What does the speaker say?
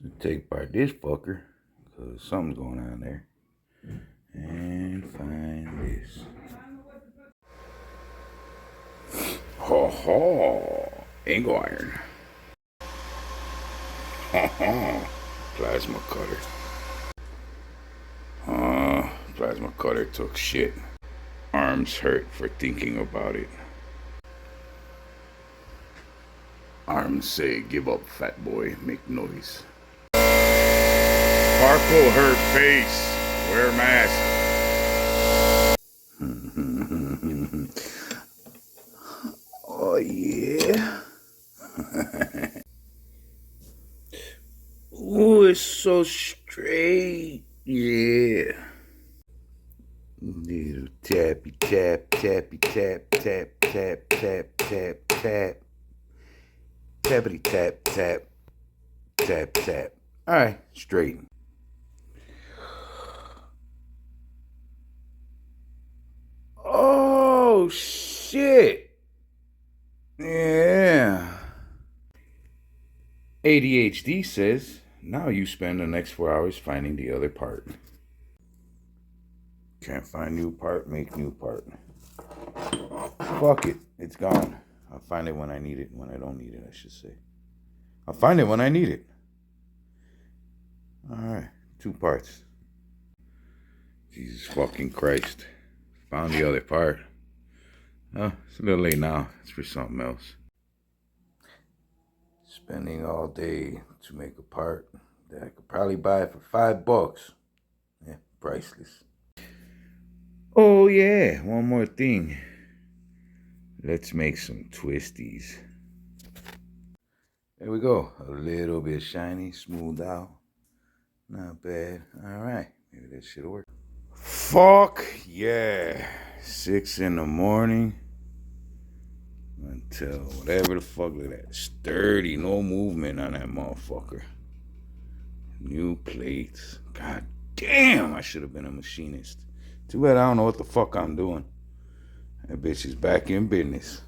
So take apart this fucker, because something's going on there. And find this. Ho ho! Angle iron. Ha ha! Plasma cutter. Plasma cutter took shit. Arms hurt for thinking about it. Arms say, give up, fat boy, make noise. Sparkle her face, wear mask. Oh yeah. Ooh, it's so straight. Yeah. Little tappy tap, tappy tap, tap, tap, tap, tap, tap. Tappity tap, tap, tap, tap. Alright, straight. Oh, shit. Yeah. ADHD says, now you spend the next 4 hours finding the other part. Can't find new part, make new part. Fuck it, it's gone. I'll find it when I need it, when I don't need it, I should say. I'll find it when I need it. Alright, 2 parts. Jesus fucking Christ. Found the other part. Oh, it's a little late now. It's for something else. Spending all day to make a part that I could probably buy for $5. Yeah, priceless. Oh yeah, one more thing. Let's make some twisties. There we go. A little bit shiny, smoothed out. Not bad. Alright, maybe that should work. Fuck yeah. 6 in the morning until whatever the fuck. Look at that. Sturdy, no movement on that motherfucker. New plates. God damn, I should have been a machinist. Too bad I don't know what the fuck I'm doing. That bitch is back in business.